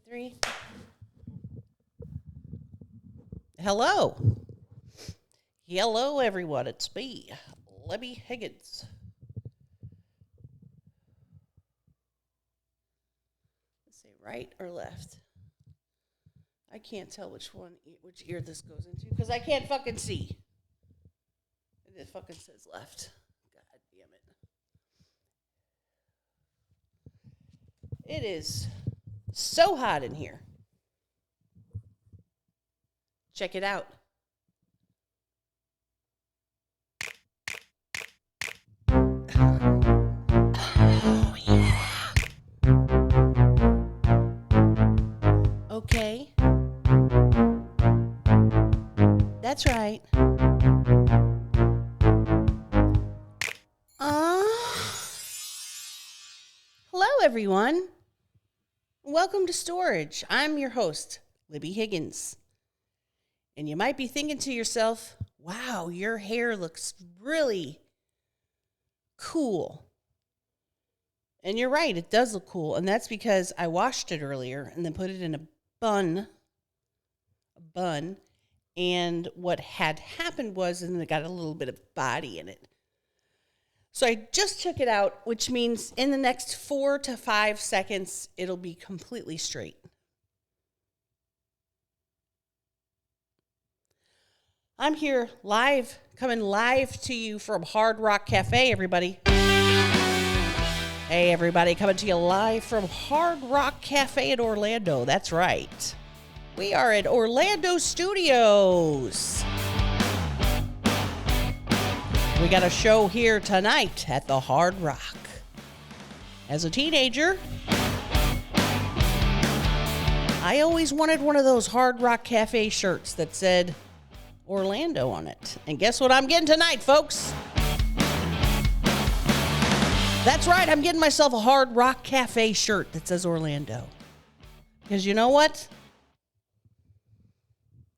3. Hello. Hello, everyone. It's me, Libbie Higgins. Let's see, right or left? I can't tell which ear this goes into because I can't fucking see. It fucking says left. God damn it. It is so hot in here. Check it out. Oh, yeah. Okay. That's right. Hello, everyone. Welcome to Storage. I'm your host, Libbie Higgins. And you might be thinking to yourself, wow, your hair looks really cool. And you're right, it does look cool. And that's because I washed it earlier and then put it in a bun. And what had happened was, and it got a little bit of body in it. So I just took it out, which means in the next 4 to 5 seconds, it'll be completely straight. I'm here live, coming live to you from Hard Rock Cafe, everybody. Hey, everybody, coming to you live from Hard Rock Cafe in Orlando. That's right. We are at Orlando Studios. We got a show here tonight at the Hard Rock. As a teenager, I always wanted one of those Hard Rock Cafe shirts that said Orlando on it. And guess what I'm getting tonight, folks? That's right, I'm getting myself a Hard Rock Cafe shirt that says Orlando. Because you know what?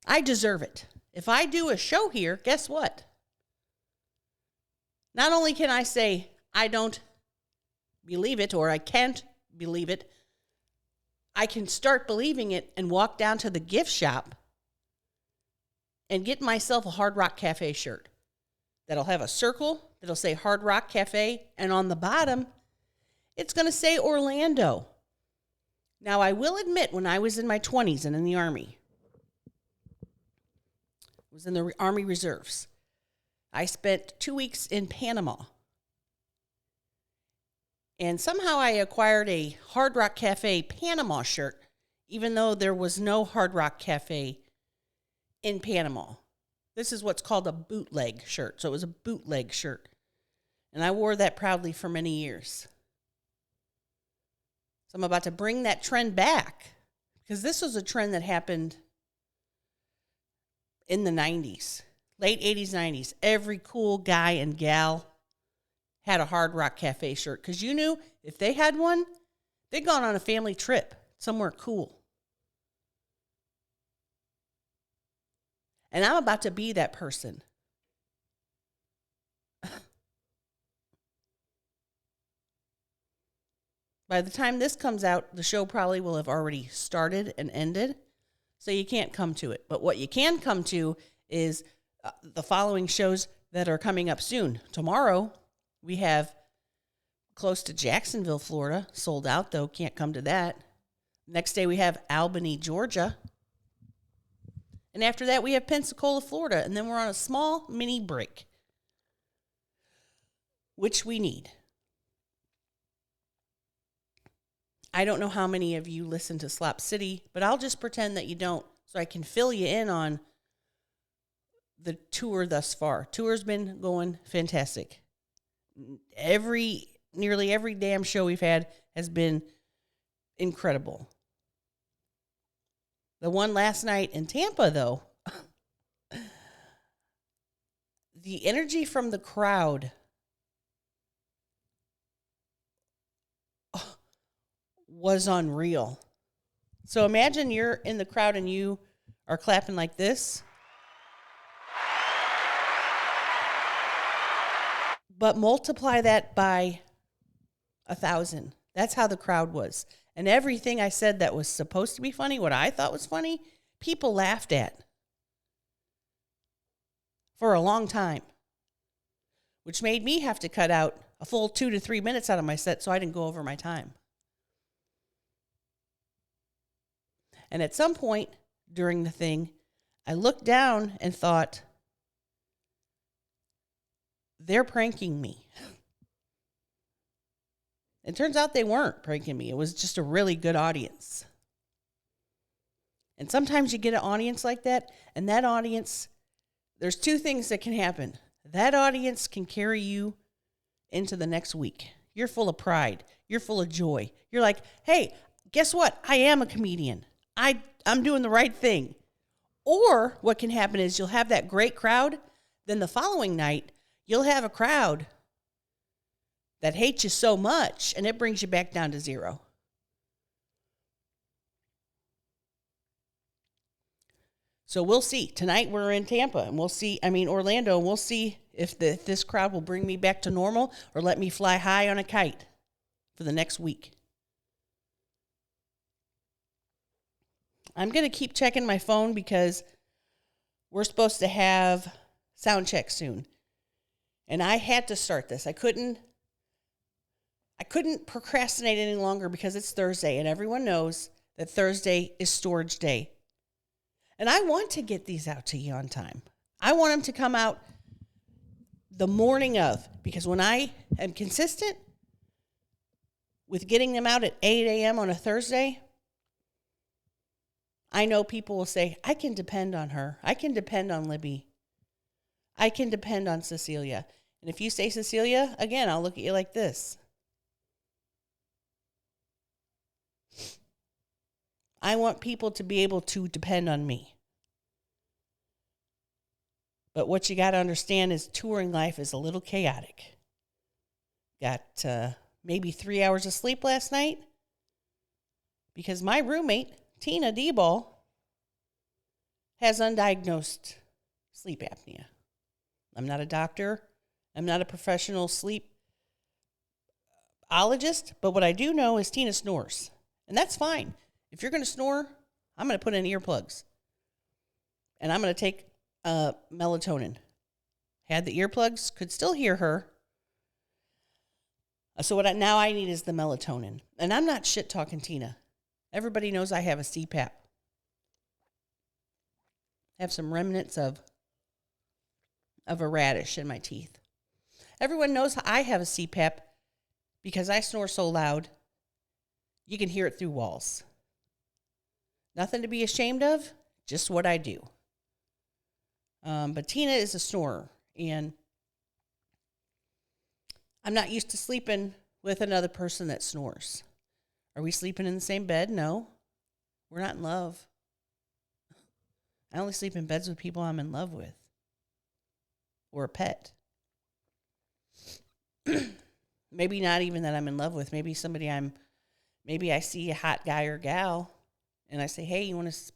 I deserve it. If I do a show here, guess what? Not only can I say I don't believe it or I can't believe it, I can start believing it and walk down to the gift shop and get myself a Hard Rock Cafe shirt that'll have a circle that'll say Hard Rock Cafe, and on the bottom, it's going to say Orlando. Now, I will admit, when I was in my 20s and in the Army, I was in the Army Reserves, I spent 2 weeks in Panama. And somehow I acquired a Hard Rock Cafe Panama shirt, even though there was no Hard Rock Cafe in Panama. This is what's called a bootleg shirt. So it was a bootleg shirt. And I wore that proudly for many years. So I'm about to bring that trend back, because this was a trend that happened in the 90s, late 80s, 90s. Every cool guy and gal had a Hard Rock Cafe shirt, because you knew if they had one, they'd gone on a family trip somewhere cool. And I'm about to be that person. By the time this comes out, the show probably will have already started and ended, so you can't come to it. But what you can come to is the following shows that are coming up soon. Tomorrow, we have close to Jacksonville, Florida. Sold out, though. Can't come to that. Next day, we have Albany, Georgia. And after that, we have Pensacola, Florida. And then we're on a small mini break, which we need. I don't know how many of you listen to Slop City, but I'll just pretend that you don't, so I can fill you in on the tour thus far. Tour's been going fantastic. Nearly every damn show we've had has been incredible. The one last night in Tampa, though, the energy from the crowd was unreal. So imagine you're in the crowd and you are clapping like this. But multiply that by 1,000. That's how the crowd was. And everything I said that was supposed to be funny, what I thought was funny, people laughed at for a long time, which made me have to cut out a full 2 to 3 minutes out of my set so I didn't go over my time. And at some point during the thing, I looked down and thought, they're pranking me. It turns out they weren't pranking me. It was just a really good audience. And sometimes you get an audience like that, and that audience, there's two things that can happen. That audience can carry you into the next week. You're full of pride. You're full of joy. You're like, hey, guess what? I am a comedian. I'm doing the right thing. Or what can happen is you'll have that great crowd. Then the following night, you'll have a crowd that hates you so much, and it brings you back down to zero. So we'll see. Tonight we're in Tampa, and Orlando, and we'll see if this crowd will bring me back to normal or let me fly high on a kite for the next week. I'm going to keep checking my phone because we're supposed to have sound check soon. And I had to start this. I couldn't procrastinate any longer because it's Thursday, and everyone knows that Thursday is storage day. And I want to get these out to you on time. I want them to come out the morning of, because when I am consistent with getting them out at 8 a.m. on a Thursday, I know people will say, I can depend on her. I can depend on Libbie. I can depend on Cecilia. And if you say Cecilia, again, I'll look at you like this. I want people to be able to depend on me. But what you got to understand is touring life is a little chaotic. Got maybe 3 hours of sleep last night because my roommate, Tina D-Ball, has undiagnosed sleep apnea. I'm not a doctor. I'm not a professional sleepologist, but what I do know is Tina snores. And that's fine. If you're going to snore, I'm going to put in earplugs. And I'm going to take melatonin. Had the earplugs, could still hear her. So what now I need is the melatonin. And I'm not shit-talking Tina. Everybody knows I have a CPAP. I have some remnants of a radish in my teeth. Everyone knows I have a CPAP because I snore so loud, you can hear it through walls. Nothing to be ashamed of, just what I do. But Tina is a snorer, and I'm not used to sleeping with another person that snores. Are we sleeping in the same bed? No. We're not in love. I only sleep in beds with people I'm in love with. Or a pet. Maybe not even that I'm in love with. Maybe maybe I see a hot guy or gal, and I say, hey, you want to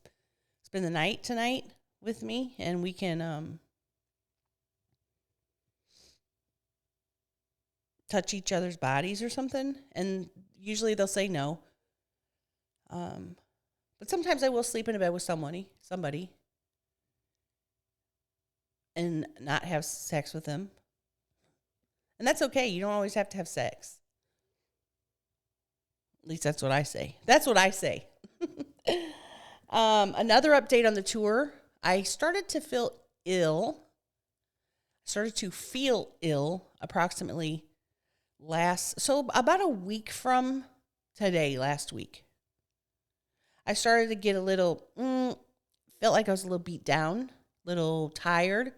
spend the night tonight with me? And we can touch each other's bodies or something. And usually they'll say no. But sometimes I will sleep in a bed with somebody, and not have sex with them. And that's okay. You don't always have to have sex. At least that's what I say. Another update on the tour. I started to feel ill approximately about a week from today, last week. I started to get a little, felt like I was a little beat down, a little tired.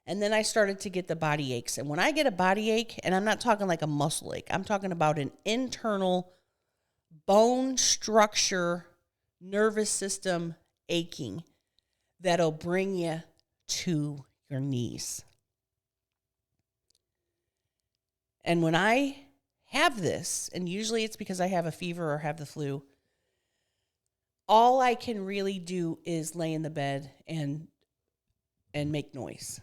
And then I started to get the body aches. And when I get a body ache, and I'm not talking like a muscle ache, I'm talking about an internal bone structure, nervous system aching that'll bring you to your knees. And when I have this, and usually it's because I have a fever or have the flu, all I can really do is lay in the bed and make noise.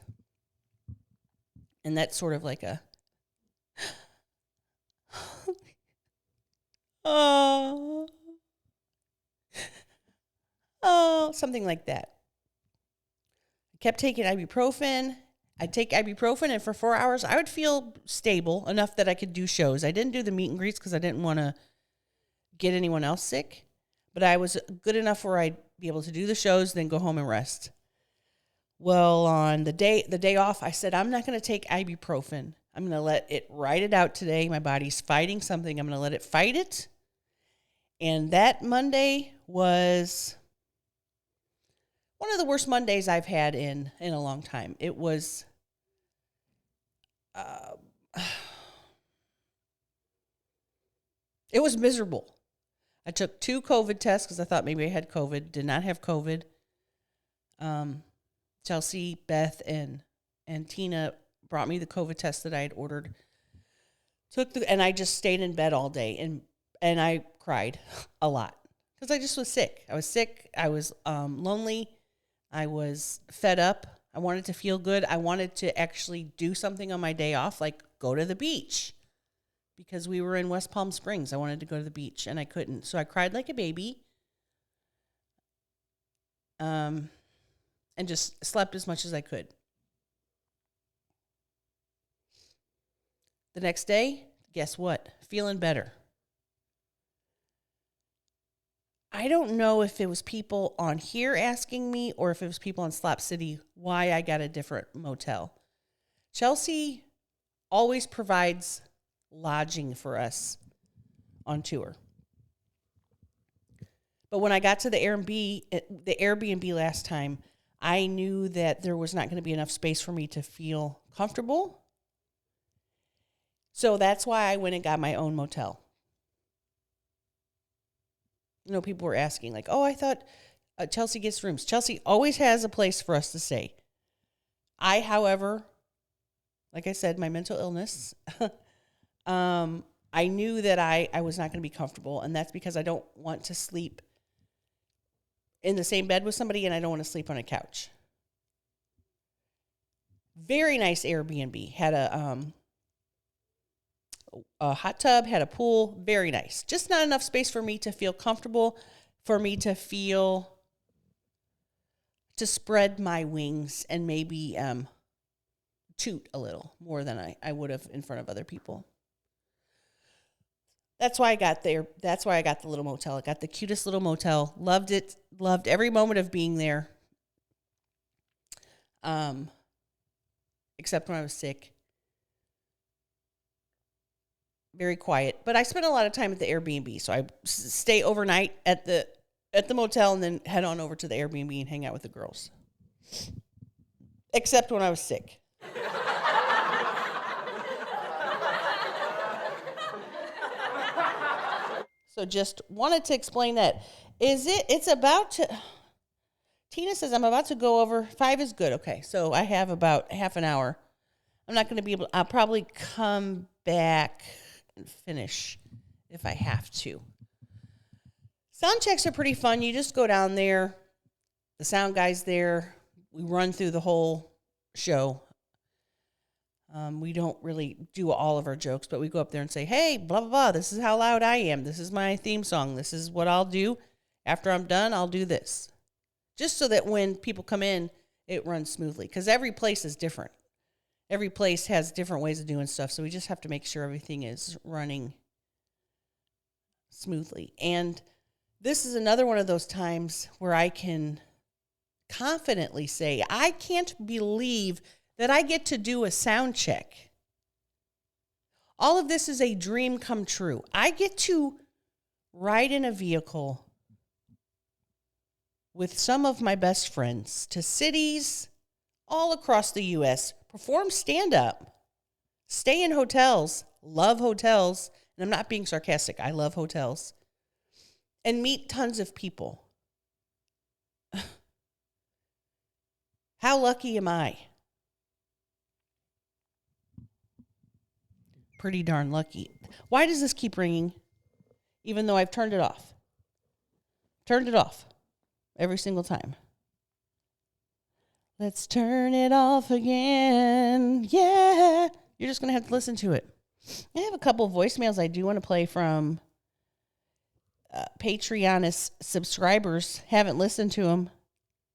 And that's sort of like a Oh, oh, something like that. I kept taking ibuprofen. I'd take ibuprofen, and for 4 hours, I would feel stable enough that I could do shows. I didn't do the meet and greets because I didn't want to get anyone else sick, but I was good enough where I'd be able to do the shows, then go home and rest. Well, on the day off, I said, I'm not going to take ibuprofen. I'm going to let it ride it out today. My body's fighting something. I'm going to let it fight it. And that Monday was one of the worst Mondays I've had in a long time. It was, it was miserable. I took 2 COVID tests because I thought maybe I had COVID. Did not have COVID. Chelsea, Beth, and Tina brought me the COVID test that I had ordered. And I just stayed in bed all day, and I cried a lot because I just was sick. I was sick. I was lonely. I was fed up. I wanted to feel good. I wanted to actually do something on my day off, like go to the beach, because we were in West Palm Springs. I wanted to go to the beach, and I couldn't. So I cried like a baby. And just slept as much as I could. The next day, guess what? Feeling better. I don't know if it was people on here asking me or if it was people in Slap City why I got a different motel. Chelsea always provides lodging for us on tour. But when I got to the Airbnb last time, I knew that there was not going to be enough space for me to feel comfortable. So that's why I went and got my own motel. You know, people were asking, like, oh, I thought Chelsea gets rooms. Chelsea always has a place for us to stay. I, however, like I said, my mental illness, I knew that I was not going to be comfortable, and that's because I don't want to sleep in the same bed with somebody, and I don't want to sleep on a couch. Very nice Airbnb. Had a hot tub, had a pool. Very nice. Just not enough space for me to feel comfortable, for me to spread my wings and maybe toot a little more than I would have in front of other people. That's why I got there. That's why I got the little motel. I got the cutest little motel. Loved it. Loved every moment of being there. Except when I was sick. Very quiet. But I spent a lot of time at the Airbnb. So I stay overnight at the motel and then head on over to the Airbnb and hang out with the girls. Except when I was sick. So just wanted to explain that. It's about to, Tina says I'm about to go over, 5 is good. Okay, so I have about half an hour. I'm not going to be able, I'll probably come back and finish if I have to. Sound checks are pretty fun. You just go down there. The sound guy's there. We run through the whole show. We don't really do all of our jokes, but we go up there and say, hey, blah, blah, blah, this is how loud I am. This is my theme song. This is what I'll do. After I'm done, I'll do this. Just so that when people come in, it runs smoothly. Because every place is different. Every place has different ways of doing stuff. So we just have to make sure everything is running smoothly. And this is another one of those times where I can confidently say, I can't believe that I get to do a sound check. All of this is a dream come true. I get to ride in a vehicle with some of my best friends to cities all across the U.S., perform stand-up, stay in hotels, love hotels, and I'm not being sarcastic, I love hotels, and meet tons of people. How lucky am I? Pretty darn lucky. Why does this keep ringing? Even though I've turned it off. Turned it off every single time. Let's turn it off again. Yeah. You're just going to have to listen to it. I have a couple of voicemails I do want to play from Patreon subscribers haven't listened to them.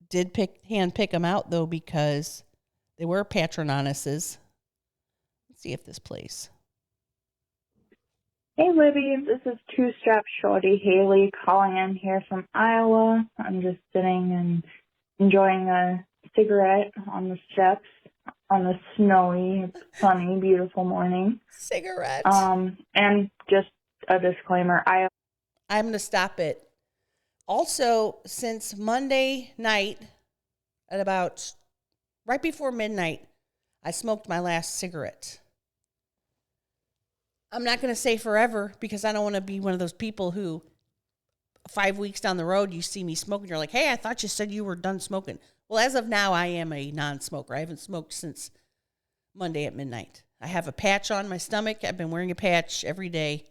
Did hand pick them out, though, because they were Patrononises. Let's see if this plays. Hey, Libby. This is Two-Strap Shorty Haley calling in here from Iowa. I'm just sitting and enjoying a cigarette on the steps on the snowy, sunny, beautiful morning. Cigarette. And just a disclaimer, I'm going to stop it. Also, since Monday night at about right before midnight, I smoked my last cigarette. I'm not going to say forever because I don't want to be one of those people who 5 weeks down the road, you see me smoking. You're like, hey, I thought you said you were done smoking. Well, as of now, I am a non-smoker. I haven't smoked since Monday at midnight. I have a patch on my stomach. I've been wearing a patch every day.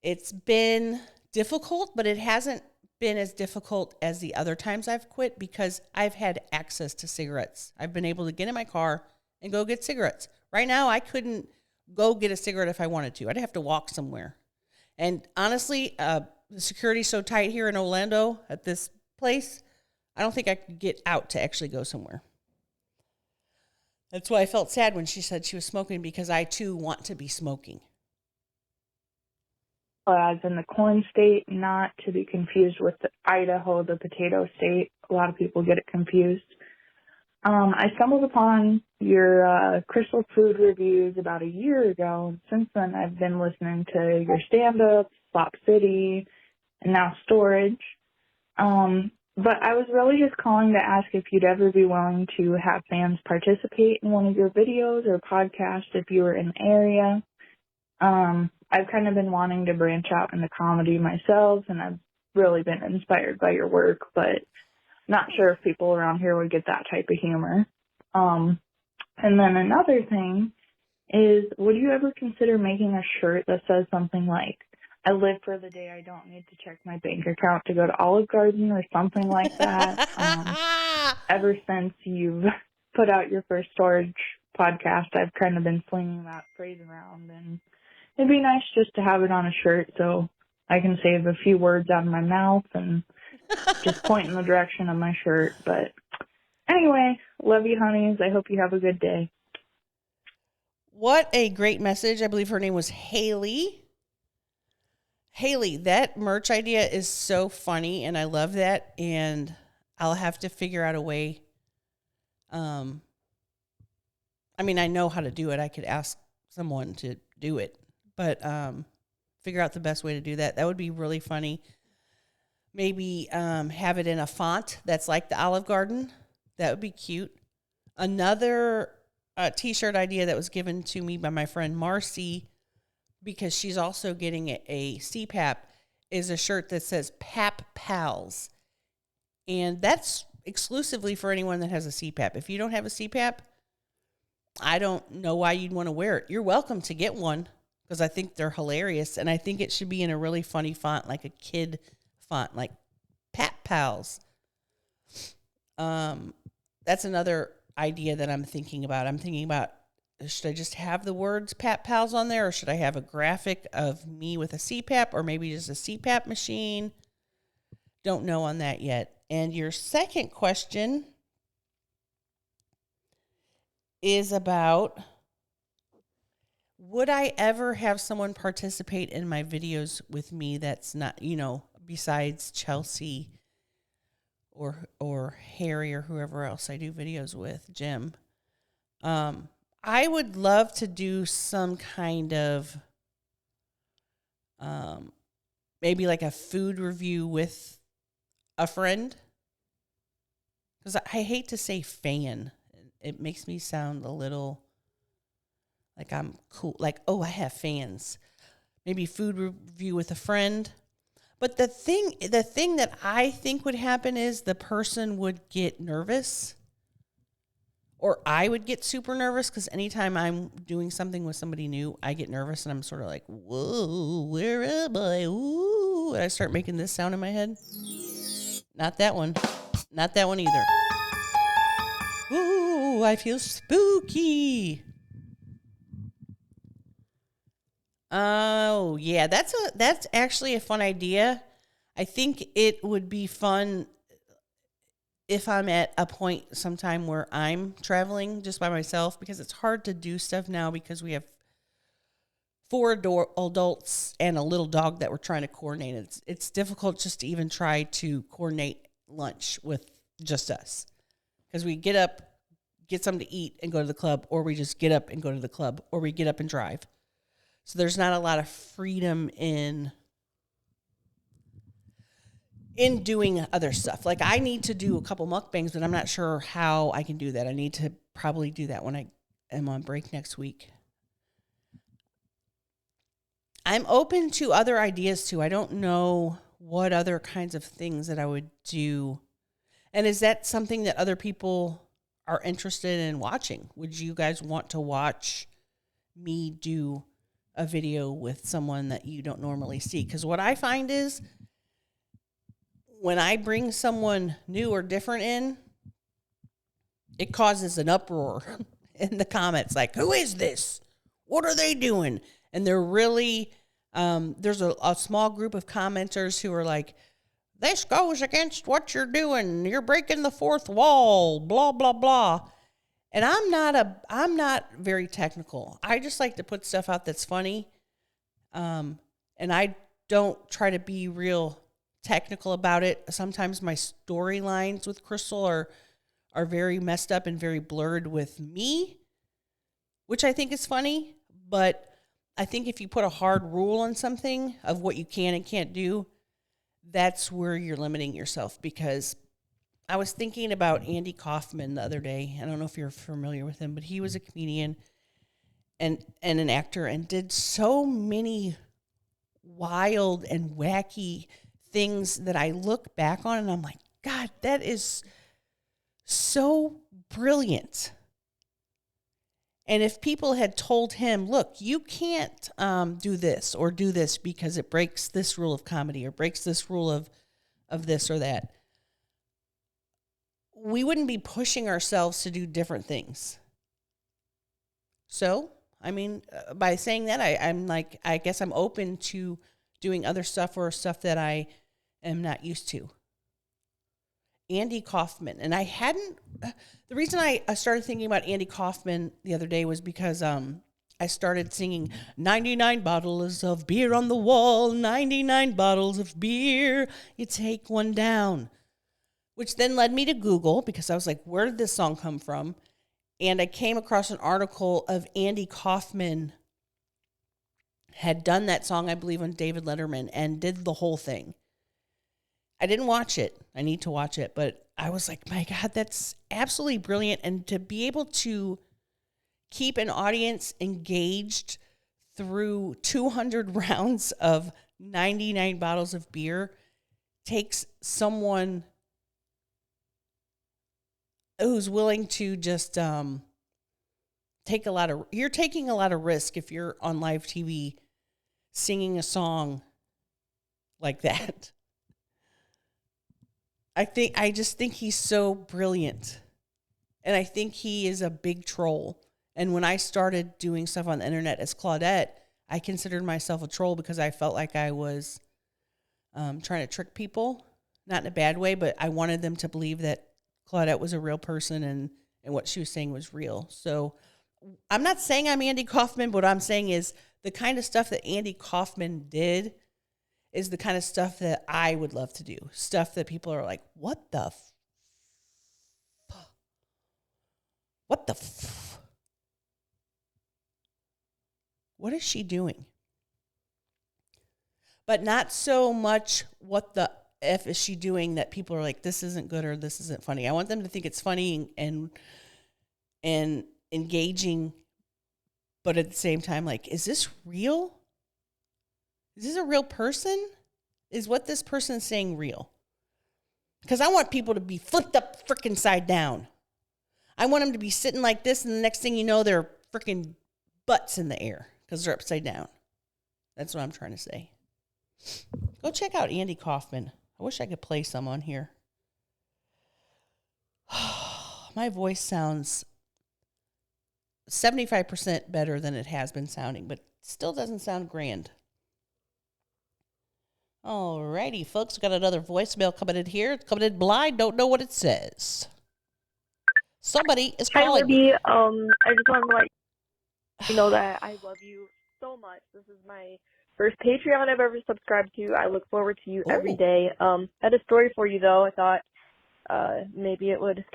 It's been difficult, but it hasn't been as difficult as the other times I've quit because I've had access to cigarettes. I've been able to get in my car and go get cigarettes. Right now, I couldn't go get a cigarette if I wanted to. I'd have to walk somewhere. And honestly, the security's so tight here in Orlando at this place, I don't think I could get out to actually go somewhere. That's why I felt sad when she said she was smoking because I, too, want to be smoking. as in the corn state, not to be confused with the Idaho, the potato state. A lot of people get it confused. I stumbled upon your Crystal Food reviews about a year ago, and since then I've been listening to your stand-ups, Slop City, and now Storage. But I was really just calling to ask if you'd ever be willing to have fans participate in one of your videos or podcasts if you were in the area. I've kind of been wanting to branch out into comedy myself, and I've really been inspired by your work, but not sure if people around here would get that type of humor. And then another thing is, would you ever consider making a shirt that says something like, I live for the day I don't need to check my bank account to go to Olive Garden or something like that? Ever since you've put out your first Storage podcast, I've kind of been slinging that phrase around, and it'd be nice just to have it on a shirt so I can save a few words out of my mouth and just point in the direction of my shirt. But anyway, love you, honeys. I hope you have a good day. What a great message. I believe her name was Haley. Haley, that merch idea is so funny, and I love that, and I'll have to figure out a way. I mean, I know how to do it. I could ask someone to do it, but figure out the best way to do that. That would be really funny. Maybe have it in a font that's like the Olive Garden. That would be cute. Another T-shirt idea that was given to me by my friend Marcy, because she's also getting a CPAP, is a shirt that says Pap Pals. And that's exclusively for anyone that has a CPAP. If you don't have a CPAP, I don't know why you'd want to wear it. You're welcome to get one because I think they're hilarious. And I think it should be in a really funny font, like a kid font, like Pap Pals. That's another idea that I'm thinking about. I'm thinking about, should I just have the words Pap Pals on there, or should I have a graphic of me with a CPAP, or maybe just a CPAP machine? Don't know on that yet. And your second question is about, would I ever have someone participate in my videos with me that's not, besides Chelsea or Harry or whoever else I do videos with, Jim? I would love to do some kind of maybe like a food review with a friend. Because I hate to say fan. It makes me sound a little like I'm cool. Like, oh, I have fans. Maybe food review with a friend. But the thing that I think would happen is the person would get nervous. Or I would get super nervous because anytime I'm doing something with somebody new, I get nervous and I'm sort of like, whoa, where am I? Ooh. And I start making this sound in my head. Not that one. Not that one either. Ooh, I feel spooky. Oh, yeah, that's actually a fun idea. I think it would be fun if I'm at a point sometime where I'm traveling just by myself, because it's hard to do stuff now because we have four adults and a little dog that we're trying to coordinate. It's difficult just to even try to coordinate lunch with just us, because we get up, get something to eat, and go to the club, or we just get up and go to the club, or we get up and drive. So there's not a lot of freedom in doing other stuff. Like, I need to do a couple mukbangs, but I'm not sure how I can do that. I need to probably do that when I am on break next week. I'm open to other ideas too. I don't know what other kinds of things that I would do. And is that something that other people are interested in watching? Would you guys want to watch me do a video with someone that you don't normally see? Because what I find is, when I bring someone new or different in, it causes an uproar in the comments. Like, who is this? What are they doing? And they're really, there's a small group of commenters who are like, this goes against what you're doing. You're breaking the fourth wall, blah, blah, blah. And I'm not very technical. I just like to put stuff out that's funny. And I don't try to be real technical about it. Sometimes my storylines with Crystal are very messed up and very blurred with me, which I think is funny. But I think if you put a hard rule on something of what you can and can't do, that's where you're limiting yourself. Because I was thinking about Andy Kaufman the other day. I don't know if you're familiar with him, but he was a comedian and an actor, and did so many wild and wacky things that I look back on and I'm like, God, that is so brilliant. And if people had told him, look, you can't do this or do this because it breaks this rule of comedy or breaks this rule of this or that, we wouldn't be pushing ourselves to do different things. So, I mean, by saying that, I'm like, I guess I'm open to doing other stuff or stuff that I am not used to. Andy Kaufman. And I hadn't, the reason I started thinking about Andy Kaufman the other day was because I started singing 99 bottles of beer on the wall, 99 bottles of beer, you take one down. Which then led me to Google, because I was like, where did this song come from? And I came across an article of Andy Kaufman had done that song, I believe, on David Letterman, and did the whole thing. I didn't watch it. I need to watch it. But I was like, my God, that's absolutely brilliant. And to be able to keep an audience engaged through 200 rounds of 99 bottles of beer takes someone who's willing to just you're taking a lot of risk if you're on live TV singing a song like that. I just think he's so brilliant. And I think he is a big troll. And when I started doing stuff on the internet as Claudette, I considered myself a troll because I felt like I was trying to trick people. Not in a bad way, but I wanted them to believe that Claudette was a real person and what she was saying was real. So I'm not saying I'm Andy Kaufman, but what I'm saying is the kind of stuff that Andy Kaufman did is the kind of stuff that I would love to do. Stuff that people are like, what the what is she doing? But not so much what the F is she doing that people are like, this isn't good or this isn't funny. I want them to think it's funny and engaging, but at the same time, like, is this real? Is this a real person? Is what this person is saying real? Because I want people to be flipped up freaking side down. I want them to be sitting like this, and the next thing you know, they're freaking butts in the air because they're upside down. That's what I'm trying to say. Go check out Andy Kaufman. I wish I could play some on here. My voice sounds 75% better than it has been sounding, but still doesn't sound grand. Alrighty, folks, got another voicemail coming in here. It's coming in blind, don't know what it says. Somebody is Hi, calling. Libbie. I just wanted to let you know that I love you so much. This is my first Patreon I've ever subscribed to. I look forward to you every day. I had a story for you, though. I thought maybe it would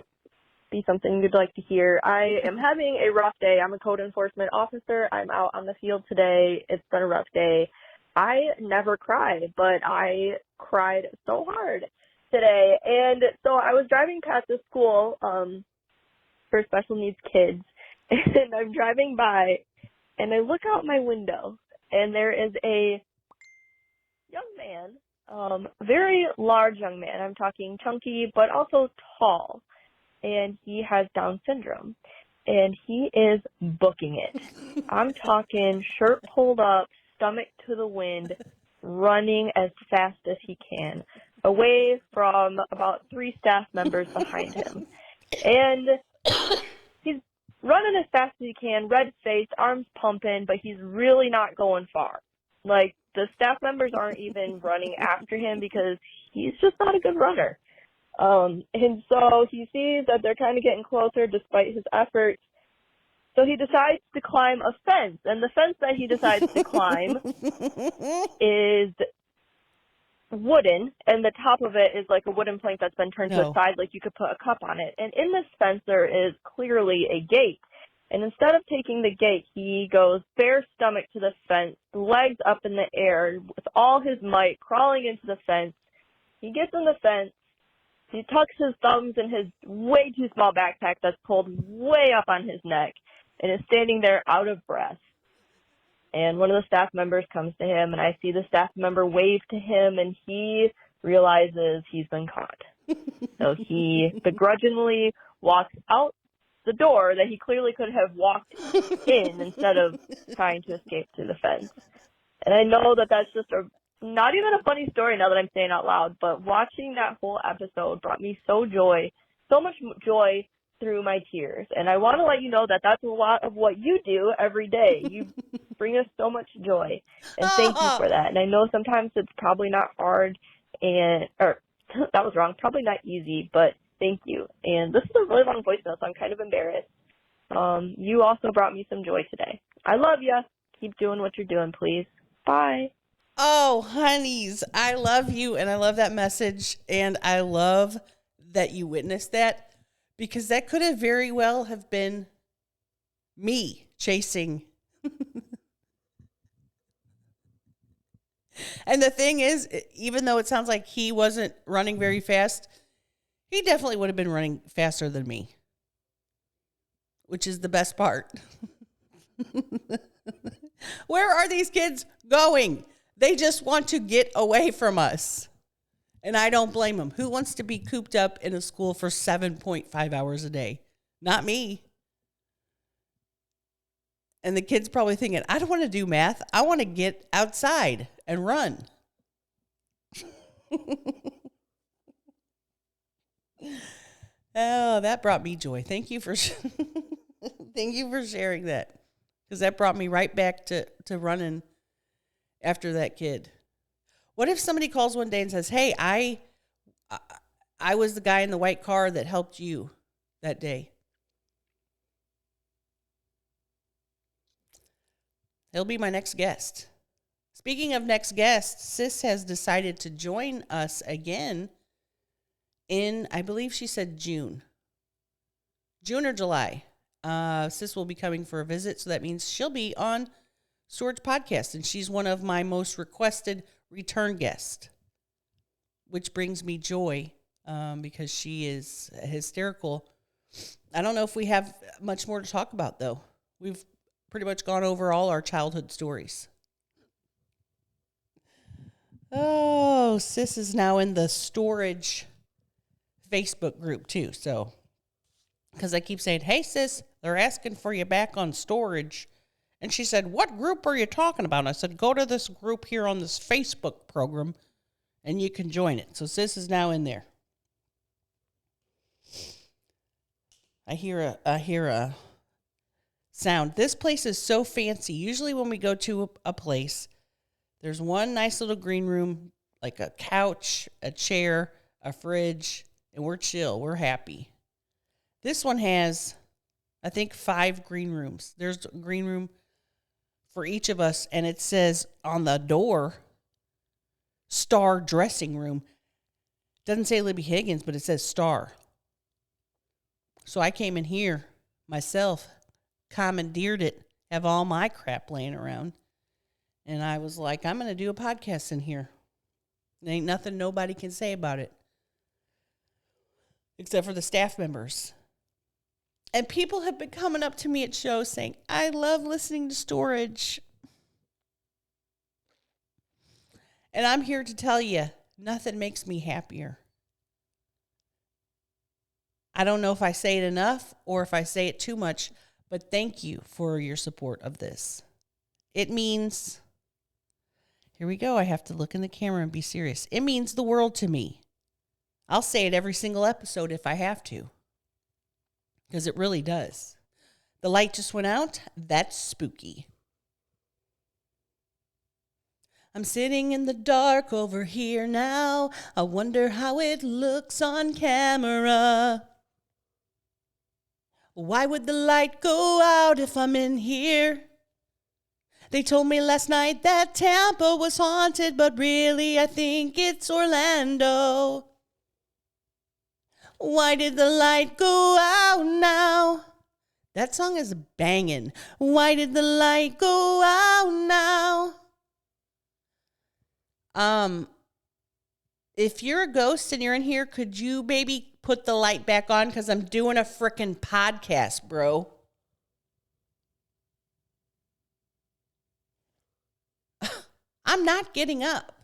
be something you'd like to hear. I am having a rough day. I'm a code enforcement officer. I'm out on the field today. It's been a rough day. I never cry, but I cried so hard today. And so I was driving past this school for special needs kids, and I'm driving by, and I look out my window, and there is a young man, very large young man. I'm talking chunky, but also tall, and he has Down syndrome, and he is booking it. I'm talking shirt pulled up, stomach to the wind, running as fast as he can, away from about 3 staff members behind him. And he's running as fast as he can, red-faced, arms pumping, but he's really not going far. Like, the staff members aren't even running after him because he's just not a good runner. And so he sees that they're kind of getting closer despite his efforts. So he decides to climb a fence. And the fence that he decides to climb is wooden, and the top of it is like a wooden plank that's been turned to the side, like you could put a cup on it. And in this fence, there is clearly a gate. And instead of taking the gate, he goes bare stomach to the fence, legs up in the air with all his might, crawling into the fence. He gets in the fence. He tucks his thumbs in his way too small backpack that's pulled way up on his neck and is standing there out of breath. And one of the staff members comes to him, and I see the staff member wave to him, and he realizes he's been caught. So he begrudgingly walks out the door that he clearly could have walked in instead of trying to escape through the fence. And I know that that's just not even a funny story now that I'm saying out loud, but watching that whole episode brought me so much joy through my tears. And I want to let you know that that's a lot of what you do every day. You bring us so much joy, and thank you for that. And I know sometimes it's probably not hard, that was wrong, probably not easy, but thank you. And this is a really long voicemail, so I'm kind of embarrassed. You also brought me some joy today. I love you. Keep doing what you're doing, please. Bye. Oh, honeys, I love you, and I love that message, and I love that you witnessed that, because that could have very well have been me chasing. And the thing is, even though it sounds like he wasn't running very fast, he definitely would have been running faster than me, which is the best part. Where are these kids going? They just want to get away from us. And I don't blame them. Who wants to be cooped up in a school for 7.5 hours a day? Not me. And the kid's probably thinking, I don't want to do math. I want to get outside and run. Oh, that brought me joy. Thank you for thank you for sharing that, because that brought me right back to running after that kid. What if somebody calls one day and says, "Hey, I was the guy in the white car that helped you that day." He'll be my next guest. Speaking of next guest, Sis has decided to join us again in, I believe she said June or July. Sis will be coming for a visit, so that means she'll be on Storage Podcast, and she's one of my most requested return guests, which brings me joy because she is hysterical. I don't know if we have much more to talk about, though. We've pretty much gone over all our childhood stories. Oh, Sis is now in the Storage Facebook group, too. So, because I keep saying, "Hey, Sis, they're asking for you back on Storage." And she said, "What group are you talking about?" And I said, "Go to this group here on this Facebook program, and you can join it." So Sis is now in there. I hear a sound. This place is so fancy. Usually when we go to a place, there's one nice little green room, like a couch, a chair, a fridge, and we're chill. We're happy. This one has, I think, 5 green rooms. There's a green room for each of us, and it says on the door, Star Dressing Room. Doesn't say Libbie Higgins, but it says Star. So I came in here myself, commandeered it, have all my crap laying around. And I was like, I'm going to do a podcast in here. There ain't nothing nobody can say about it. Except for the staff members. And people have been coming up to me at shows saying, I love listening to Storage. And I'm here to tell you, nothing makes me happier. I don't know if I say it enough or if I say it too much, but thank you for your support of this. It means, here we go, I have to look in the camera and be serious. It means the world to me. I'll say it every single episode if I have to, because it really does. The light just went out. That's spooky. I'm sitting in the dark over here now. I wonder how it looks on camera. Why would the light go out if I'm in here? They told me last night that Tampa was haunted, but really I think it's Orlando. Why did the light go out now? That song is banging. Why did the light go out now? If you're a ghost and you're in here, could you maybe put the light back on? Because I'm doing a frickin' podcast, bro. I'm not getting up.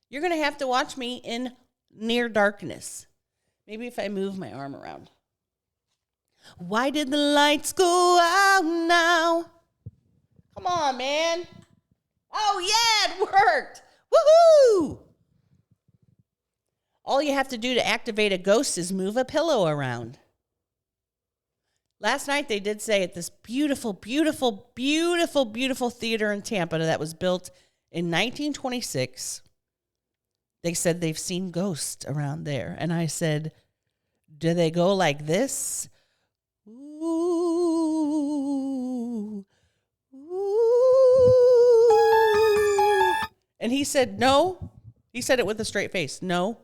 You're going to have to watch me in near darkness. Maybe if I move my arm around. Why did the lights go out now? Come on, man. Oh, yeah, it worked. Woohoo! All you have to do to activate a ghost is move a pillow around. Last night they did say at this beautiful, beautiful, beautiful, beautiful theater in Tampa that was built in 1926, they said they've seen ghosts around there. And I said, do they go like this? Ooh, ooh. And he said, no. He said it with a straight face, no.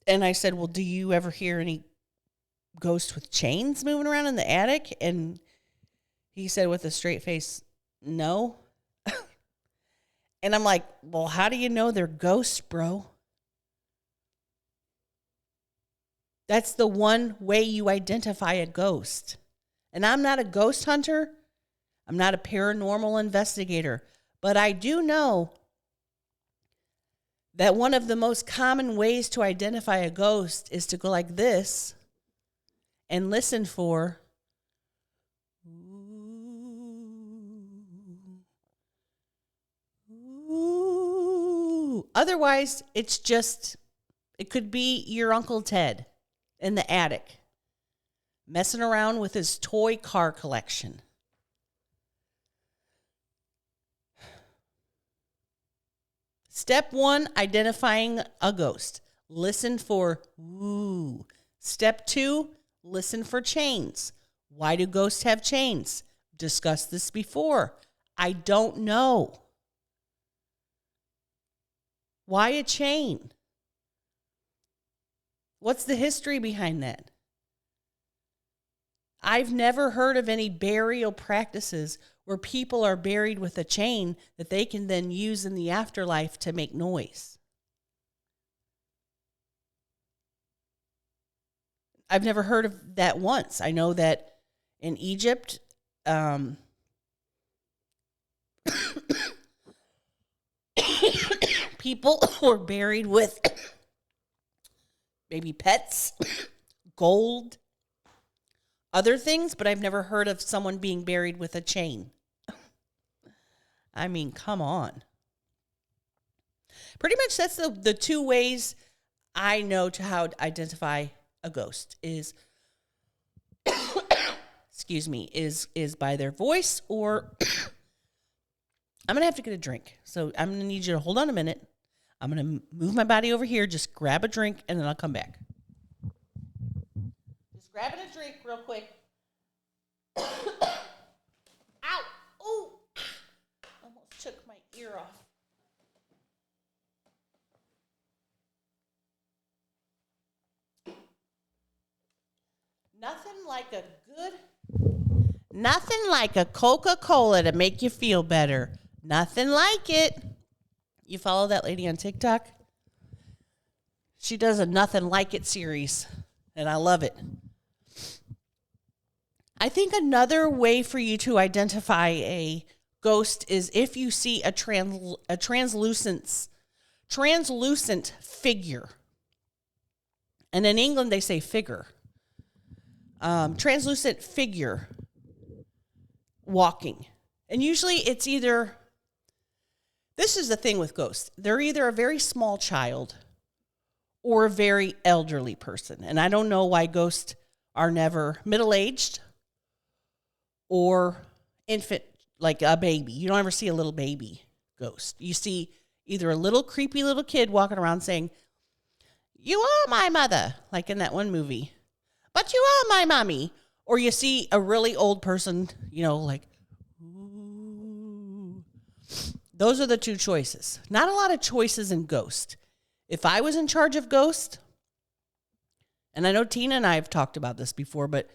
And I said, well, do you ever hear any ghosts with chains moving around in the attic? And he said with a straight face, no. And I'm like, well, how do you know they're ghosts, bro? That's the one way you identify a ghost. And I'm not a ghost hunter. I'm not a paranormal investigator. But I do know that one of the most common ways to identify a ghost is to go like this and listen for ooh. Otherwise, it could be your Uncle Ted in the attic messing around with his toy car collection. Step 1, identifying a ghost. Listen for ooh. Step 2, listen for chains. Why do ghosts have chains? Discussed this before. I don't know. Why a chain? What's the history behind that? I've never heard of any burial practices where people are buried with a chain that they can then use in the afterlife to make noise. I've never heard of that once. I know that in Egypt, people were buried with maybe pets, gold, other things, but I've never heard of someone being buried with a chain. I mean, come on. Pretty much that's the 2 ways I know to how to identify a ghost is is by their voice, or I'm going to have to get a drink. So I'm going to need you to hold on a minute. I'm going to move my body over here, just grab a drink, and then I'll come back. Just grabbing a drink real quick. Ow! Oh! Almost took my ear off. Nothing like a Coca-Cola to make you feel better. Nothing like it. You follow that lady on TikTok? She does a Nothing Like It series, and I love it. I think another way for you to identify a ghost is if you see a translucent figure. And in England, they say figure. Translucent figure walking. And usually it's either, this is the thing with ghosts, they're either a very small child or a very elderly person. And I don't know why ghosts are never middle-aged or infant, like a baby. You don't ever see a little baby ghost. You see either a little creepy little kid walking around saying, "You are my mother," like in that one movie. "But you are my mommy." Or you see a really old person, like, ooh. Those are the two choices. Not a lot of choices in Ghost. If I was in charge of Ghost, and I know Tina and I have talked about this before, but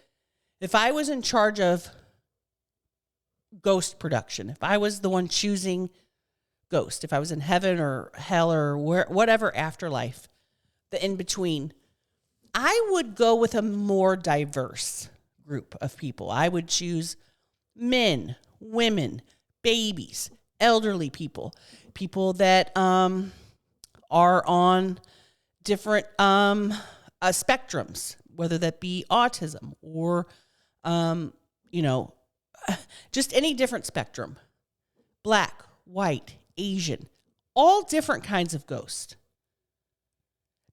if I was in charge of Ghost production, if I was the one choosing Ghost, if I was in heaven or hell or whatever afterlife, the in-between, I would go with a more diverse group of people. I would choose men, women, babies, elderly people, people that are on different spectrums, whether that be autism or, just any different spectrum. Black, white, Asian, all different kinds of ghosts.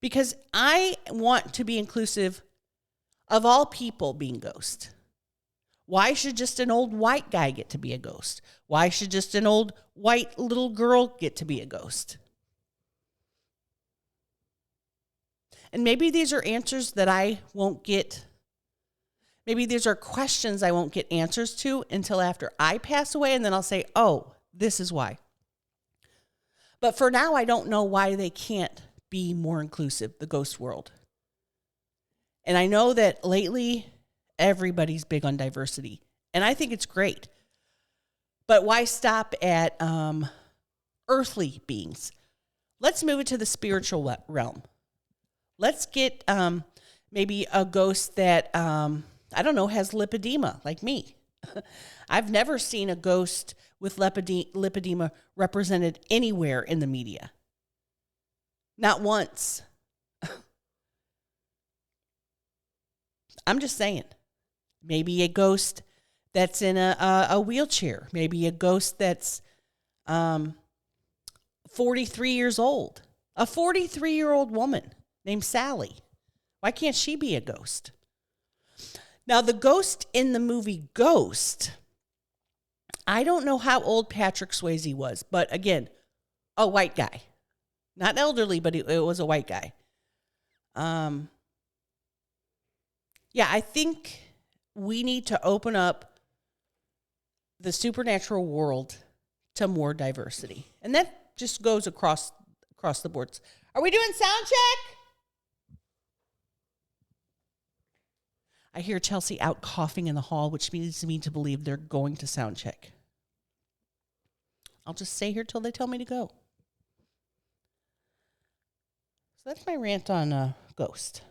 Because I want to be inclusive of all people being ghosts. Why should just an old white guy get to be a ghost? Why should just an old white little girl get to be a ghost? And maybe these are answers that I won't get. Maybe these are questions I won't get answers to until after I pass away, and then I'll say, oh, this is why. But for now, I don't know why they can't be more inclusive, the ghost world. And I know that lately everybody's big on diversity, and I think it's great. But why stop at earthly beings? Let's move it to the spiritual realm. Let's get maybe a ghost that, I don't know, has lipedema, like me. I've never seen a ghost with lipedema represented anywhere in the media. Not once. I'm just saying. Maybe a ghost that's in a wheelchair. Maybe a ghost that's 43 years old. A 43-year-old woman named Sally. Why can't she be a ghost? Now, the ghost in the movie Ghost, I don't know how old Patrick Swayze was, but again, a white guy. Not elderly, but it was a white guy. I think we need to open up the supernatural world to more diversity. And that just goes across the boards. Are we doing sound check? I hear Chelsea out coughing in the hall, which leads me to believe they're going to sound check. I'll just stay here till they tell me to go. So that's my rant on Ghost.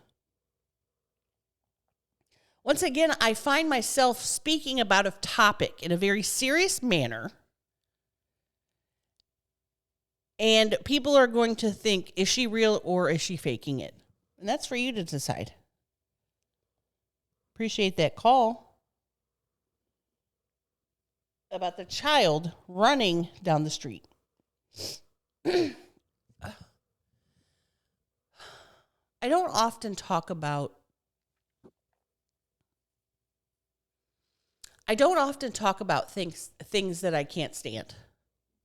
Once again, I find myself speaking about a topic in a very serious manner. And people are going to think, is she real or is she faking it? And that's for you to decide. Appreciate that call about the child running down the street. I don't often talk about I don't often talk about things that I can't stand.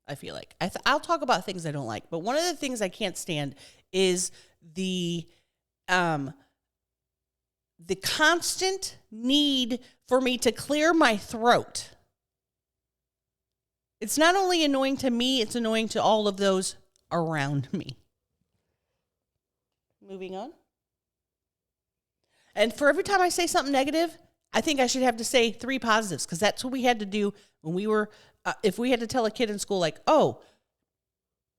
I feel like I'll talk about things I don't like, but one of the things I can't stand is the constant need for me to clear my throat. It's not only annoying to me, it's annoying to all of those around me. Moving on. And for every time I say something negative, I think I should have to say 3 positives, because that's what we had to do when we were, if we had to tell a kid in school, like,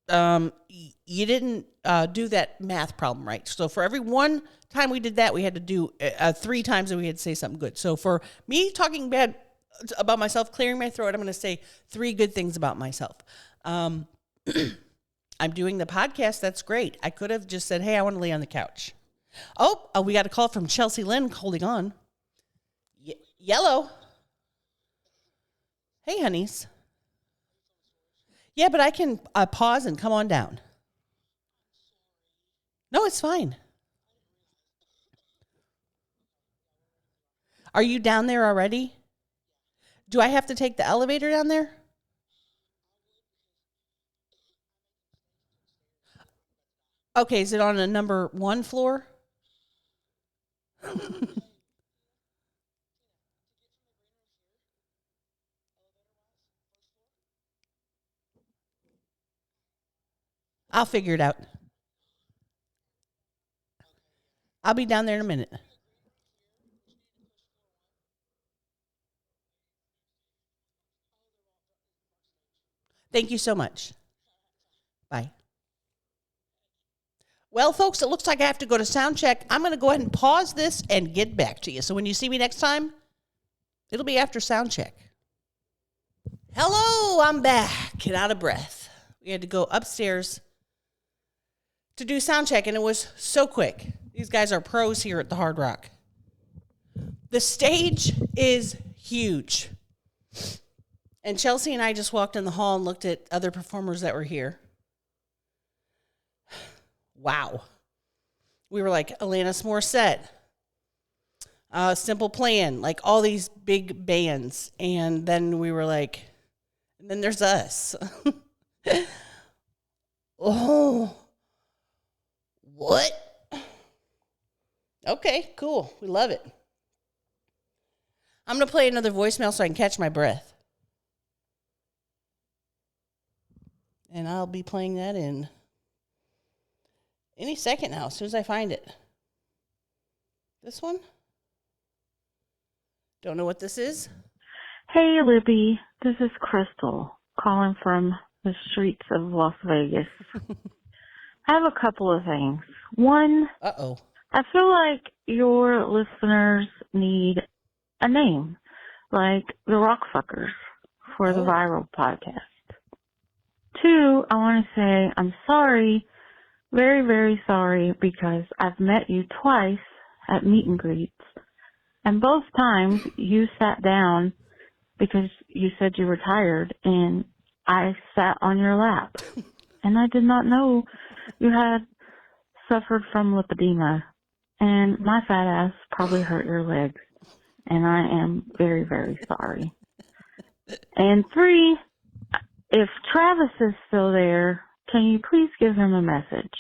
you didn't do that math problem right. So for every one time we did that, we had to do 3 times that we had to say something good. So for me talking bad about myself, clearing my throat, I'm going to say 3 good things about myself. I'm doing the podcast. That's great. I could have just said, hey, I want to lay on the couch. Oh, we got a call from Chelsea Lynn holding on. Yellow. Hey, honeys. Yeah, but I can pause and come on down. No, it's fine. Are you down there already? Do I have to take the elevator down there? Okay, is it on a number 1 floor? I'll figure it out. I'll be down there in a minute. Thank you so much. Bye. Well, folks, it looks like I have to go to sound check. I'm going to go ahead and pause this and get back to you. So when you see me next time, it'll be after sound check. Hello, I'm back and out of breath. We had to go upstairs to do sound check, and it was so quick. These guys are pros here at the Hard Rock. The stage is huge. And Chelsea and I just walked in the hall and looked at other performers that were here. Wow. We were like Alanis Morissette, Simple Plan, like all these big bands. And then we were like, and then there's us. Oh, what? Okay, cool. We love it. I'm going to play another voicemail so I can catch my breath. And I'll be playing that in any second now, as soon as I find it. This one? Don't know what this is. Hey, Libbie. This is Crystal calling from the streets of Las Vegas. I have a couple of things. One, I feel like your listeners need a name, like the Rockfuckers for the Viral podcast. 2, I want to say I'm sorry, very, very sorry, because I've met you twice at meet and greets, and both times you sat down because you said you were tired, and I sat on your lap, and I did not know you had suffered from lipedema, and my fat ass probably hurt your legs, and I am very, very sorry. And 3, if Travis is still there, can you please give him a message?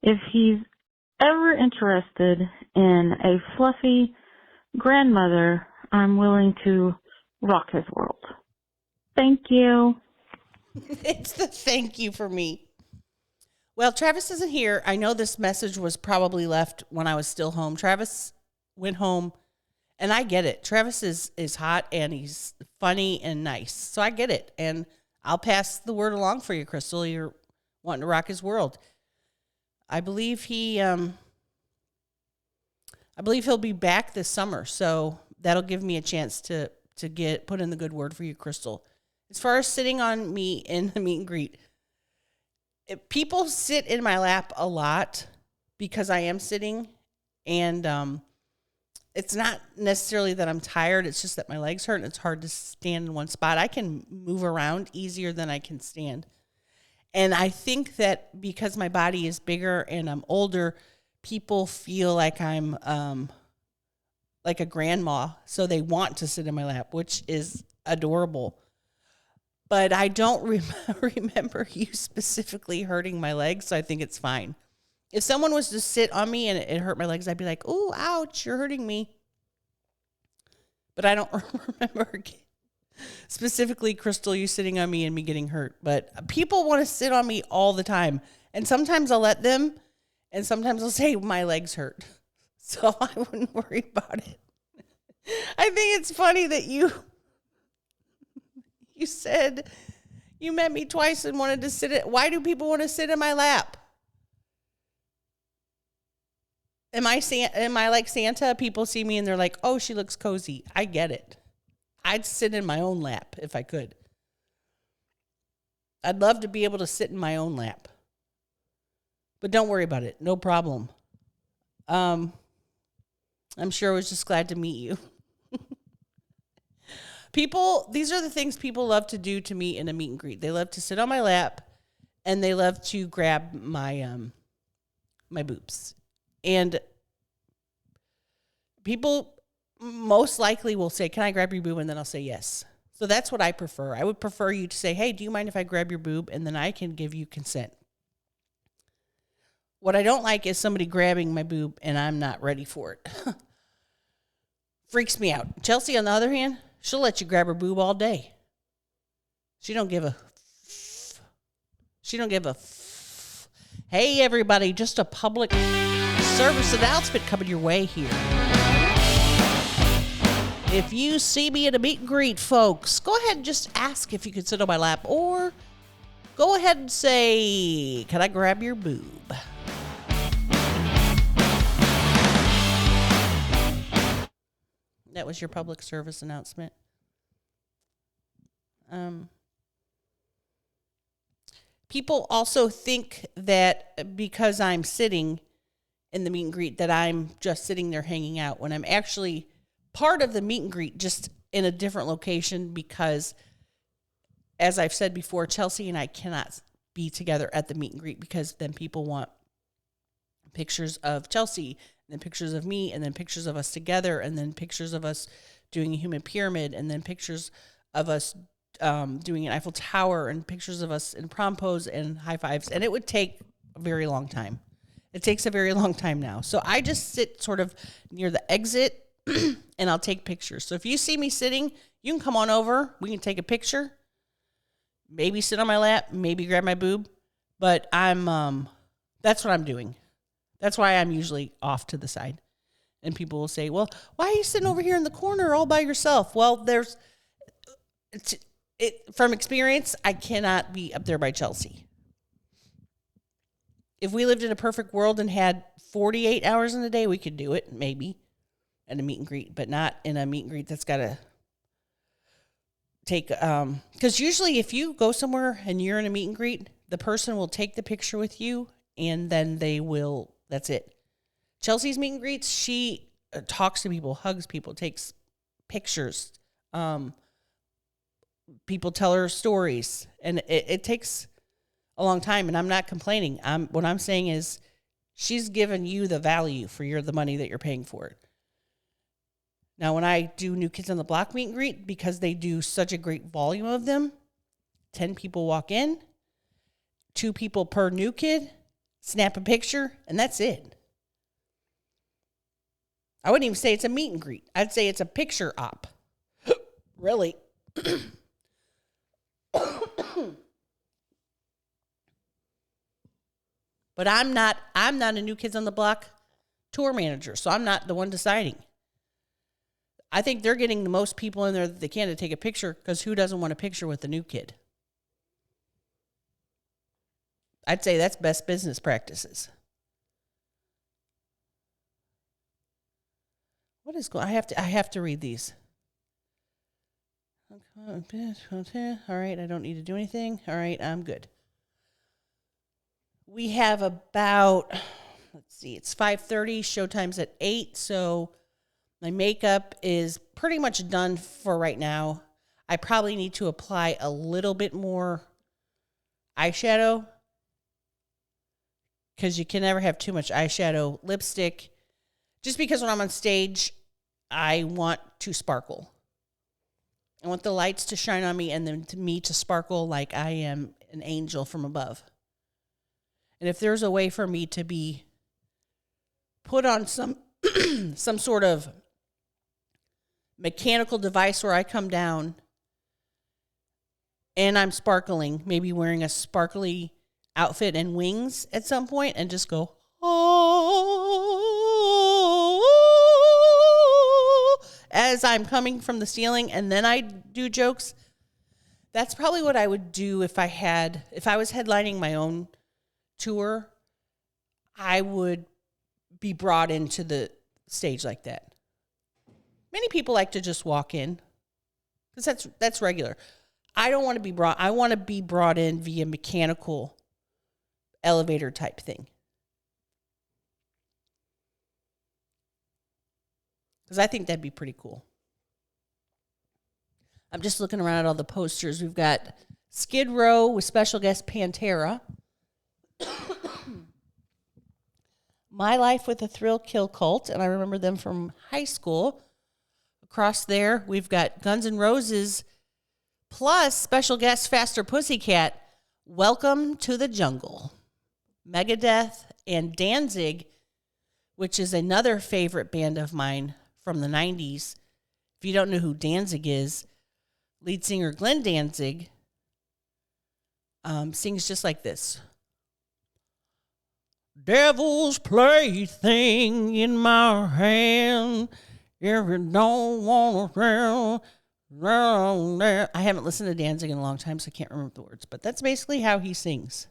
If he's ever interested in a fluffy grandmother, I'm willing to rock his world. Thank you. It's the thank you for me. Well, Travis isn't here. I know this message was probably left when I was still home. Travis went home, and I get it. Travis is hot, and he's funny and nice. So I get it. And I'll pass the word along for you, Crystal. You're wanting to rock his world. I believe he'll be back this summer. So that'll give me a chance to put in the good word for you, Crystal. As far as sitting on me in the meet and greet, people sit in my lap a lot because I am sitting, and it's not necessarily that I'm tired. It's just that my legs hurt and it's hard to stand in one spot. I can move around easier than I can stand. And I think that because my body is bigger and I'm older, people feel like I'm like a grandma, so they want to sit in my lap, which is adorable. But I don't remember you specifically hurting my legs, so I think it's fine. If someone was to sit on me and it hurt my legs, I'd be like, "Oh, ouch, you're hurting me." But I don't remember specifically, Crystal, you sitting on me and me getting hurt. But people want to sit on me all the time. And sometimes I'll let them, and sometimes I'll say, my legs hurt. So I wouldn't worry about it. I think it's funny that you said you met me twice and wanted to sit why do people want to sit in my lap? Am I like Santa? People see me and they're like, "Oh, she looks cozy." I get it. I'd sit in my own lap if I could. I'd love to be able to sit in my own lap. But don't worry about it. No problem. I'm sure I was just glad to meet you. These are the things people love to do to me in a meet and greet. They love to sit on my lap, and they love to grab my my boobs. And people most likely will say, "Can I grab your boob?" And then I'll say yes. So that's what I prefer. I would prefer you to say, "Hey, do you mind if I grab your boob?" And then I can give you consent. What I don't like is somebody grabbing my boob and I'm not ready for it. Freaks me out. Chelsea, on the other hand, she'll let you grab her boob all day. She don't give a Hey, everybody, just a public service announcement coming your way here. If you see me at a meet and greet, folks, go ahead and just ask if you can sit on my lap, or go ahead and say, "Can I grab your boob?" That was your public service announcement. People also think that because I'm sitting in the meet and greet that I'm just sitting there hanging out, when I'm actually part of the meet and greet, just in a different location, because, as I've said before, Chelsea and I cannot be together at the meet and greet because then people want pictures of Chelsea, and then pictures of me, and then pictures of us together, and then pictures of us doing a human pyramid, and then pictures of us doing an Eiffel Tower, and pictures of us in prom pose and high fives, and it would take a very long time. It takes a very long time now. So I just sit sort of near the exit and I'll take pictures. So if you see me sitting, you can come on over. We can take a picture. Maybe sit on my lap, maybe grab my boob. But that's what I'm doing. That's why I'm usually off to the side. And people will say, "Well, why are you sitting over here in the corner all by yourself?" Well, from experience, I cannot be up there by Chelsea. If we lived in a perfect world and had 48 hours in a day, we could do it, maybe, at a meet and greet, but not in a meet and greet that's got to take, because usually if you go somewhere and you're in a meet and greet, the person will take the picture with you, and then that's it. Chelsea's meet and greets, she talks to people, hugs people, takes pictures, people tell her stories, and it takes a long time, and I'm not complaining. What I'm saying is she's given you the value for the money that you're paying for it. Now, when I do New Kids on the Block meet and greet, because they do such a great volume of them, 10 people walk in, 2 people per new kid, snap a picture, and that's it. I wouldn't even say it's a meet and greet. I'd say it's a picture op. Really. But I'm not a New Kids on the Block tour manager, so I'm not the one deciding. I think they're getting the most people in there that they can to take a picture, because who doesn't want a picture with the new kid? I'd say that's best business practices. What is going? I have to read these. All right, I don't need to do anything. All right, I'm good. We have about, it's 5:30, showtime's at 8, so my makeup is pretty much done for right now. I probably need to apply a little bit more eyeshadow, because you can never have too much eyeshadow. Lipstick, just because when I'm on stage, I want to sparkle. I want the lights to shine on me and then to me to sparkle like I am an angel from above. And if there's a way for me to be put on some some sort of mechanical device where I come down and I'm sparkling, maybe wearing a sparkly outfit and wings at some point and just go, oh, as I'm coming from the ceiling and then I do jokes. That's probably what I would do if I was headlining my own tour. I would be brought into the stage like that. Many people like to just walk in because that's regular. I don't want to be brought. I want to be brought in via mechanical elevator type thing. Because I think that'd be pretty cool. I'm just looking around at all the posters. We've got Skid Row with special guest Pantera. My Life with a Thrill Kill Cult, and I remember them from high school. Across there, we've got Guns N' Roses plus special guest Faster Pussycat. Welcome to the Jungle. Megadeth and Danzig, which is another favorite band of mine from the 90s. If you don't know who Danzig is, lead singer Glenn Danzig sings just like this. Devil's plaything in my hand. If you don't want to drown there. I haven't listened to Danzig in a long time, so I can't remember the words. But that's basically how he sings.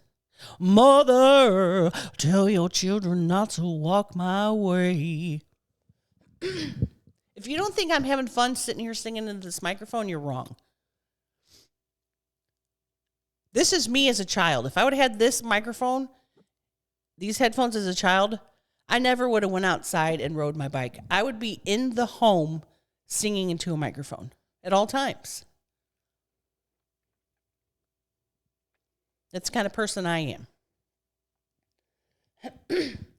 Mother, tell your children not to walk my way. If you don't think I'm having fun sitting here singing into this microphone, you're wrong. This is me as a child. If I would have had this microphone, these headphones as a child, I never would have went outside and rode my bike. I would be in the home singing into a microphone at all times. That's the kind of person I am.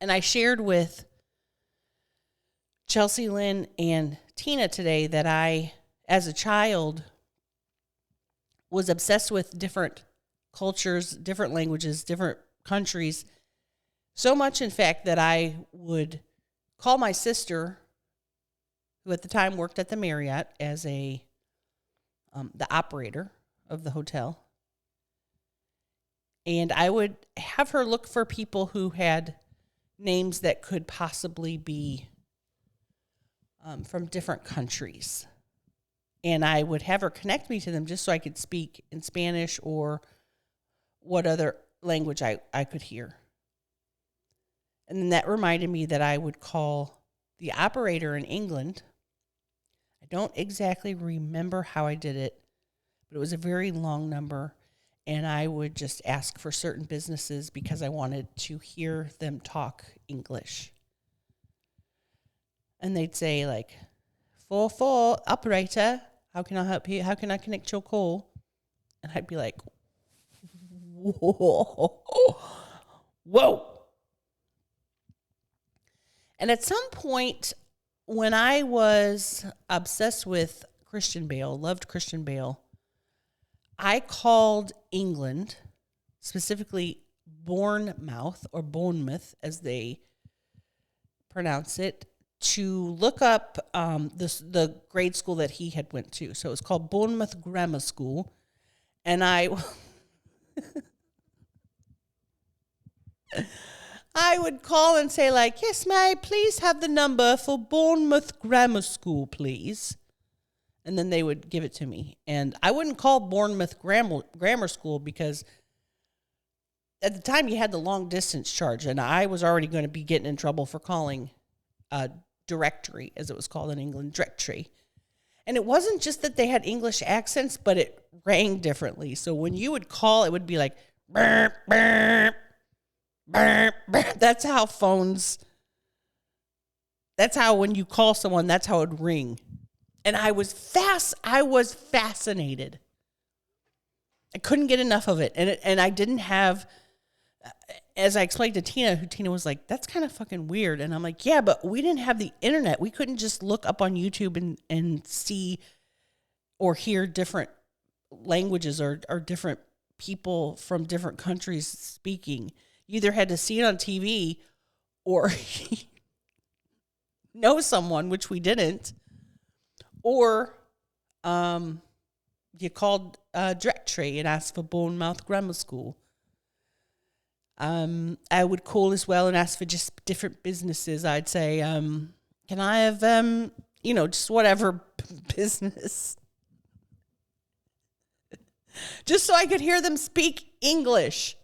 And I shared with Chelsea Lynn and Tina today that I, as a child, was obsessed with different cultures, different languages, different countries. So much, in fact, that I would call my sister, who at the time worked at the Marriott as the operator of the hotel, and I would have her look for people who had names that could possibly be from different countries. And I would have her connect me to them just so I could speak in Spanish or what other language I could hear. And then that reminded me that I would call the operator in England. I don't exactly remember how I did it, but it was a very long number. And I would just ask for certain businesses because I wanted to hear them talk English. And they'd say, like, 4-4, operator, how can I help you? How can I connect your call? And I'd be like, whoa. And at some point, when I was obsessed with Christian Bale, loved Christian Bale, I called England, specifically Bournemouth, or Bournemouth, as they pronounce it, to look up the grade school that he had went to. So it was called Bournemouth Grammar School. And I would call and say, like, yes, may I please have the number for Bournemouth Grammar School, please? And then they would give it to me. And I wouldn't call Bournemouth Grammar School because at the time you had the long distance charge, and I was already going to be getting in trouble for calling directory, as it was called in England, directory. And it wasn't just that they had English accents, but it rang differently. So when you would call, it would be like, burp, burp, burp, burp. That's how when you call someone, that's how it would ring. And I was fascinated. I couldn't get enough of it. And I didn't have as I explained to Tina was like, that's kind of fucking weird. And I'm like, yeah, but we didn't have the internet. We couldn't just look up on YouTube and see or hear different languages or different people from different countries speaking. You either had to see it on TV or know someone, which we didn't, or you called directory and asked for Bournemouth Grammar School. I would call as well and ask for just different businesses. I'd say, can I have, just whatever business. Just so I could hear them speak English.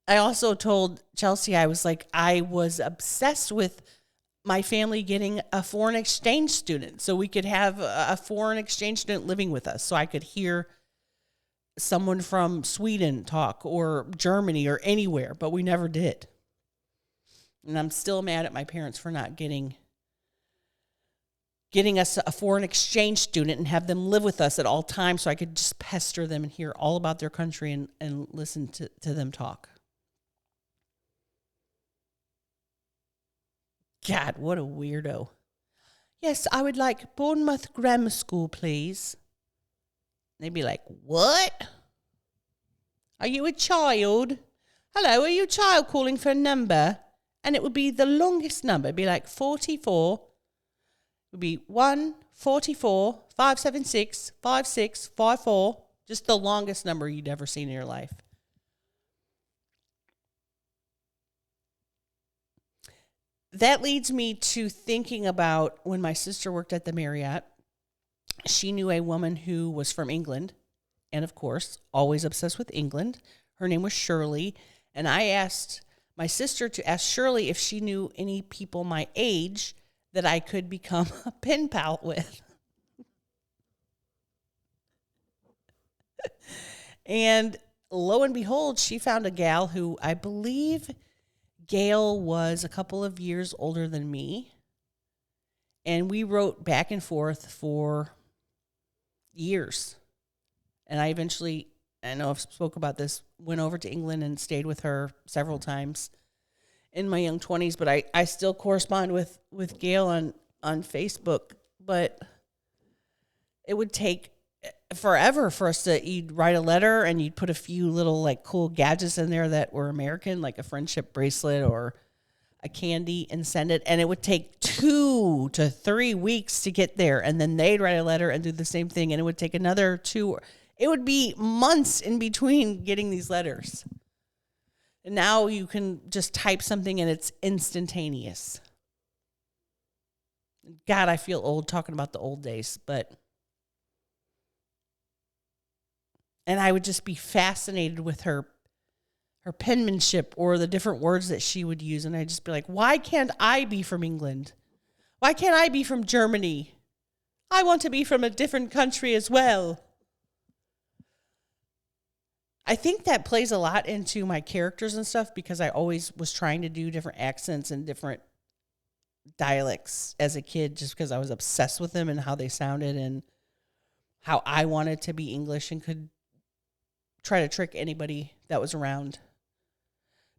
I also told Chelsea, I was like, I was obsessed with my family getting a foreign exchange student so we could have a foreign exchange student living with us so I could hear someone from Sweden talk or Germany or anywhere, but we never did. And I'm still mad at my parents for not getting us a foreign exchange student and have them live with us at all times so I could just pester them and hear all about their country and listen to them talk. God, what a weirdo. Yes, I would like Bournemouth Grammar School, please. They'd be like, what? Are you a child? Hello, are you a child calling for a number? And it would be the longest number. It'd be like 44. It would be 1, 44, 576, 56, 54. Just the longest number you'd ever seen in your life. That leads me to thinking about when my sister worked at the Marriott. She knew a woman who was from England, and of course, always obsessed with England. Her name was Shirley, and I asked my sister to ask Shirley if she knew any people my age that I could become a pen pal with. And lo and behold, she found a gal who I believe Gail was a couple of years older than me. And we wrote back and forth for years. And I eventually, I know I've spoke about this, went over to England and stayed with her several times in my young 20s. But I still correspond with Gail on Facebook. But it would take forever for us to, you'd write a letter and you'd put a few little like cool gadgets in there that were American, like a friendship bracelet or a candy, and send it. And it would take 2 to 3 weeks to get there. And then they'd write a letter and do the same thing. And it would take another 2. It would be months in between getting these letters. And now you can just type something and it's instantaneous. God, I feel old talking about the old days, but... And I would just be fascinated with her penmanship or the different words that she would use. And I'd just be like, why can't I be from England? Why can't I be from Germany? I want to be from a different country as well. I think that plays a lot into my characters and stuff because I always was trying to do different accents and different dialects as a kid just because I was obsessed with them and how they sounded and how I wanted to be English and could try to trick anybody that was around,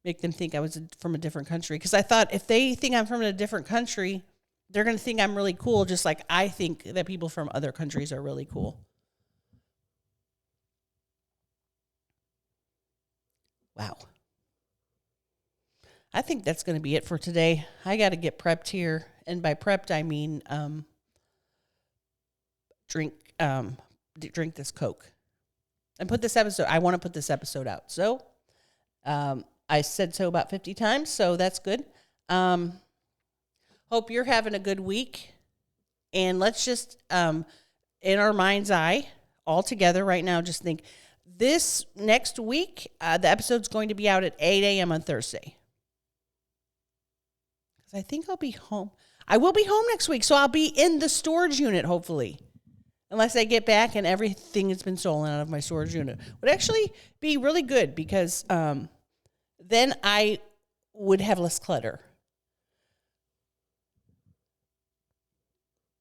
make them think I was from a different country. Because I thought if they think I'm from a different country, they're going to think I'm really cool, just like I think that people from other countries are really cool. Wow. I think that's going to be it for today. I got to get prepped here. And by prepped, I mean drink this Coke. And I want to put this episode out. So, I said so about 50 times, so that's good. Hope you're having a good week. And let's just, in our mind's eye, all together right now, just think, this next week, the episode's going to be out at 8 a.m. on Thursday. Because I think I'll be home. I will be home next week, so I'll be in the storage unit, hopefully. Unless I get back and everything has been stolen out of my storage unit. Would actually be really good because then I would have less clutter.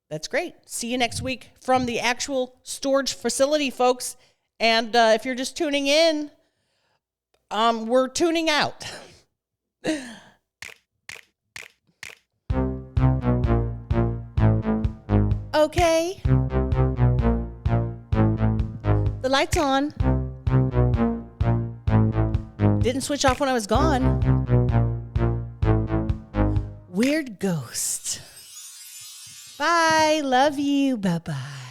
That's great. See you next week from the actual storage facility, folks. And if you're just tuning in, we're tuning out. Okay. The light's on. Didn't switch off when I was gone. Weird ghost. Bye. Love you. Bye-bye.